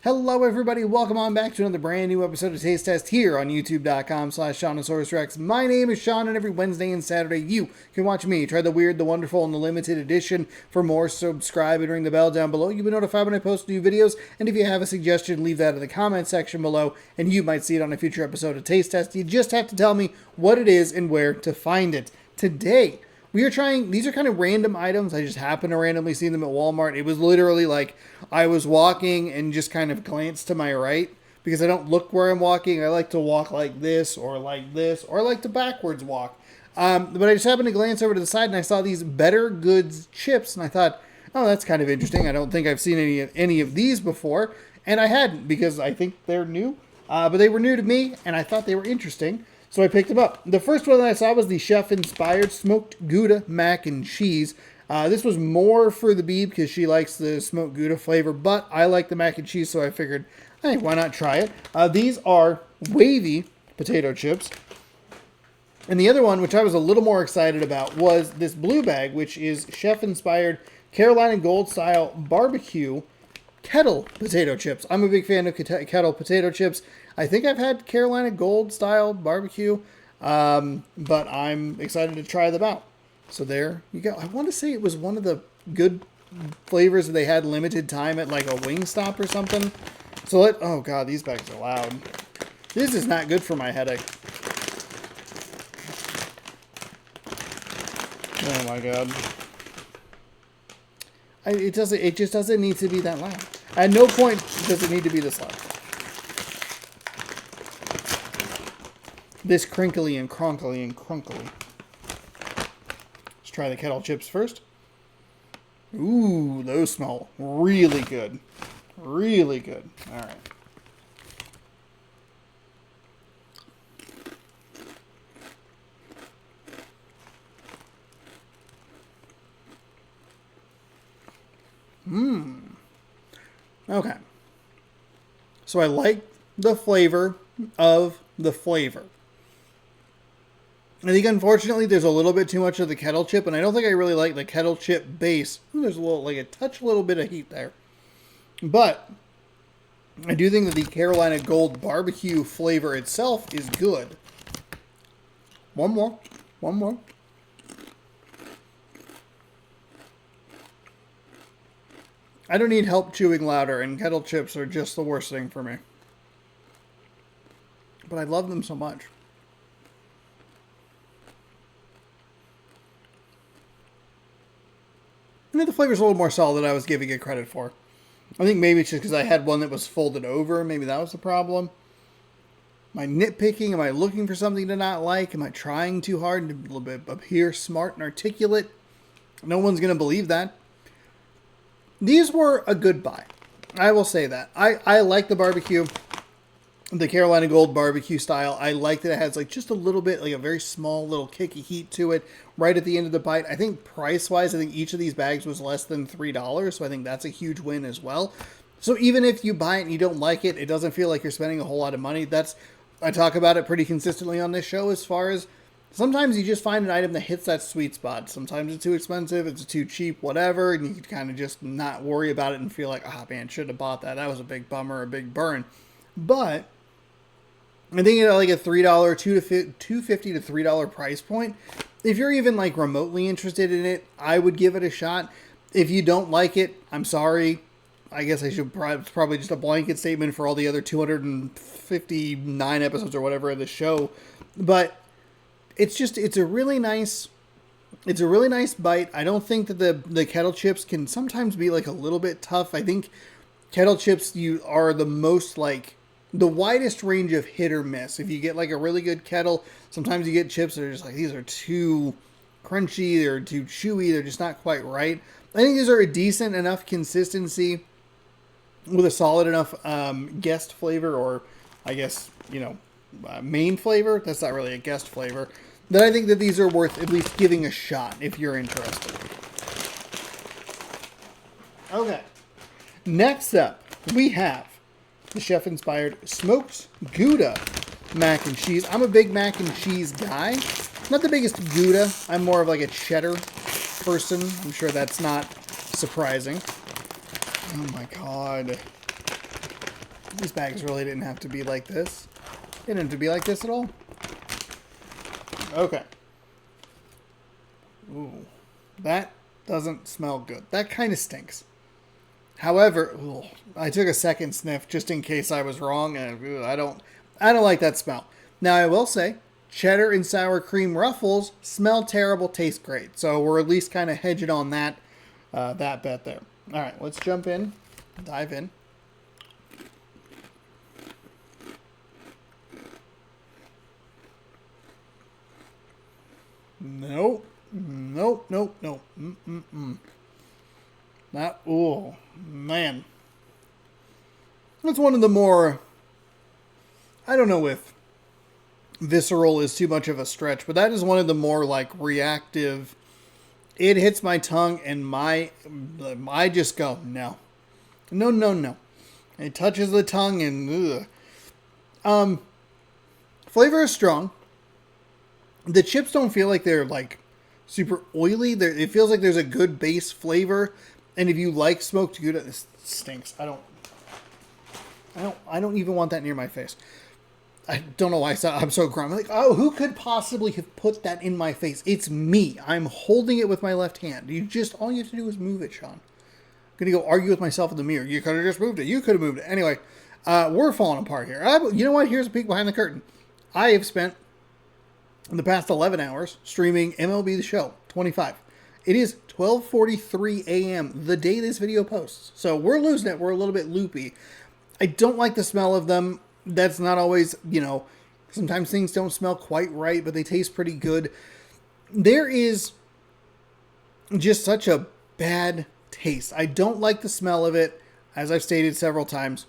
Hello everybody, welcome on back to another brand new episode of Taste Test here on youtube.com/Seannosaurus. My name is Sean, and every Wednesday and Saturday you can watch me try the weird, the wonderful, and the limited edition. For more, subscribe and ring the bell down below. You'll be notified when I post new videos, and if you have a suggestion, leave that in the comment section below, and you might see it on a future episode of Taste Test. You just have to tell me what it is and where to find it. Today, we are trying, these are kind of random items. I just happened to randomly see them at Walmart. It was literally like I was walking and just kind of glanced to my right because I don't look where I'm walking. I like to walk like this, or I like to backwards walk. But I just happened to glance over to the side and I saw these Bettergoods chips and I thought, oh, that's kind of interesting. I don't think I've seen any of these before. And I hadn't because I think they're new. But they were new to me and I thought they were interesting. So I picked them up. The first one that I saw was the chef-inspired smoked Gouda mac and cheese. This was more for the Beeb because she likes the smoked Gouda flavor, but I like the mac and cheese, so I figured, hey, why not try it? These are wavy potato chips. And the other one, which I was a little more excited about, was this blue bag, which is chef-inspired Carolina Gold-style barbecue kettle potato chips. I'm a big fan of kettle potato chips. I think I've had Carolina Gold style barbecue, but I'm excited to try them out. So there you go. I want to say it was one of the good flavors that they had limited time at like a Wingstop or something. So oh god, these bags are loud. This is not good for my headache. Oh my god. It just doesn't need to be that loud. At no point does it need to be this loud. This crinkly and cronkly and crunkly. Let's try the kettle chips first. Ooh, those smell really good. Really good. All right. Okay. So I like the flavor of the flavor. I think, unfortunately, there's a little bit too much of the kettle chip, and I don't think I really like the kettle chip base. There's a little bit of heat there. But I do think that the Carolina Gold barbecue flavor itself is good. One more. I don't need help chewing louder, and kettle chips are just the worst thing for me. But I love them so much. I think the flavor's a little more solid than I was giving it credit for. I think maybe it's just because I had one that was folded over. Maybe that was the problem. Am I nitpicking? Am I looking for something to not like? Am I trying too hard to a little bit appear smart and articulate? No one's going to believe that. These were a good buy. I will say that. I like the barbecue. The Carolina Gold barbecue style. I like that it has like just a little bit, like a very small little kick of heat to it right at the end of the bite. I think price-wise, I think each of these bags was less than $3, so I think that's a huge win as well. So even if you buy it and you don't like it, it doesn't feel like you're spending a whole lot of money. I talk about it pretty consistently on this show as far as sometimes you just find an item that hits that sweet spot. Sometimes it's too expensive, it's too cheap, whatever, and you can kind of just not worry about it and feel like, oh man, should have bought that. That was a big bummer, a big burn. But I think at like a $3, $2.50 to $3 price point, if you're even like remotely interested in it, I would give it a shot. If you don't like it, I'm sorry. I guess I should probably just a blanket statement for all the other 259 episodes or whatever of the show. But it's a really nice bite. I don't think that the kettle chips can sometimes be like a little bit tough. I think kettle chips are the most like the widest range of hit or miss. If you get like a really good kettle, sometimes you get chips that are just like, these are too crunchy, they're too chewy, they're just not quite right. I think these are a decent enough consistency with a solid enough guest flavor, or I guess, main flavor. That's not really a guest flavor. That I think that these are worth at least giving a shot if you're interested. Okay. Next up, we have the chef-inspired smoked Gouda mac and cheese. I'm a big mac and cheese guy. Not the biggest Gouda. I'm more of like a cheddar person. I'm sure that's not surprising. Oh my god. These bags really didn't have to be like this. They didn't have to be like this at all. Okay. Ooh. That doesn't smell good. That kind of stinks. However, I took a second sniff just in case I was wrong, and I don't like that smell. Now I will say, cheddar and sour cream ruffles smell terrible, taste great. So we're at least kind of hedging on that bet there. All right, let's jump in, dive in. Nope. That, oh, man. That's one of the more, I don't know if visceral is too much of a stretch, but that is one of the more like reactive. It hits my tongue and I just go, no. It touches the tongue and flavor is strong. The chips don't feel like they're like super oily. It feels like there's a good base flavor. And if you like smoked Gouda, this stinks. I don't even want that near my face. I don't know why I'm so grumpy. Like, oh, who could possibly have put that in my face? It's me. I'm holding it with my left hand. All you have to do is move it, Sean. I'm gonna go argue with myself in the mirror. You could have just moved it. You could have moved it. Anyway, we're falling apart here. You know what? Here's a peek behind the curtain. I have spent the past 11 hours streaming MLB The Show 25. It is 12:43 a.m. the day this video posts. So we're losing it. We're a little bit loopy. I don't like the smell of them. That's not always, sometimes things don't smell quite right, but they taste pretty good. There is just such a bad taste. I don't like the smell of it, as I've stated several times.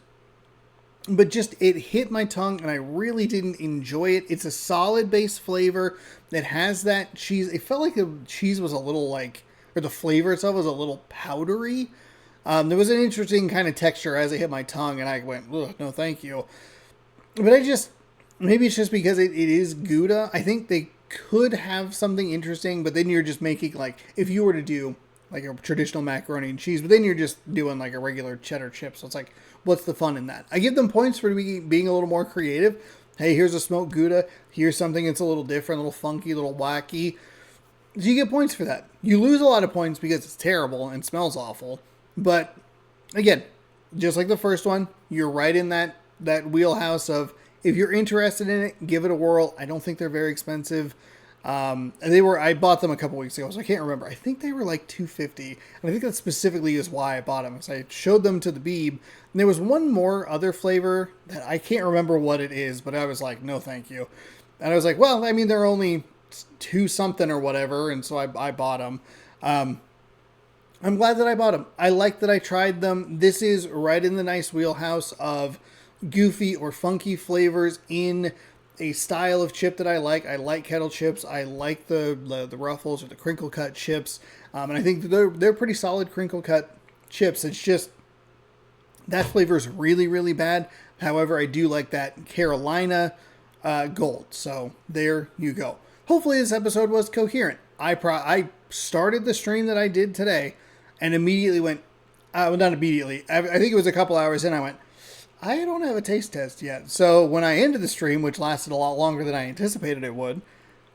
But just, it hit my tongue and I really didn't enjoy it. It's a solid base flavor that has that cheese. It felt like the cheese was a little or the flavor itself was a little powdery. There was an interesting kind of texture as it hit my tongue and I went, ugh, no thank you. But maybe it's just because it is Gouda. I think they could have something interesting, but then you're just making if you were to do like a traditional macaroni and cheese, but then you're just doing like a regular cheddar chip. So it's like, what's the fun in that? I give them points for being a little more creative. Hey, here's a smoked Gouda. Here's something that's a little different, a little funky, a little wacky. So you get points for that. You lose a lot of points because it's terrible and smells awful. But again, just like the first one, you're right in that wheelhouse if you're interested in it, give it a whirl. I don't think they're very expensive. I bought them a couple weeks ago, so I can't remember. I think they were like $2.50, and I think that specifically is why I bought them. So I showed them to the Beeb, and there was one more other flavor that I can't remember what it is, but I was like, no, thank you. And I was like, well, I mean, they're only $2 something or whatever, and so I bought them. I'm glad that I bought them. I like that I tried them. This is right in the nice wheelhouse of goofy or funky flavors in a style of chip that I like. I like kettle chips. I like the Ruffles or the crinkle cut chips. And I think they're pretty solid crinkle cut chips. It's just that flavor is really, really bad. However, I do like that Carolina Gold. So there you go. Hopefully this episode was coherent. I started the stream that I did today and immediately went, well, not immediately. I think it was a couple hours in. I went, I don't have a taste test yet. So when I ended the stream, which lasted a lot longer than I anticipated it would,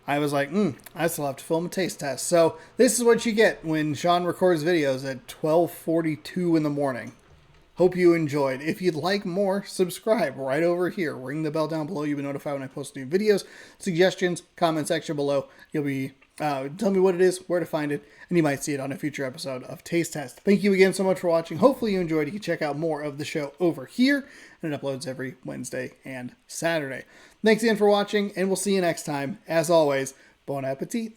I was like, I still have to film a taste test. So this is what you get when Sean records videos at 12:42 in the morning. Hope you enjoyed. If you'd like more, subscribe right over here. Ring the bell down below. You'll be notified when I post new videos. Suggestions, comment section below. You'll be tell me what it is, where to find it, and you might see it on a future episode of Taste Test. Thank you again so much for watching. Hopefully you enjoyed. You can check out more of the show over here, and it uploads every Wednesday and Saturday. Thanks again for watching, and we'll see you next time. As always, bon appetit.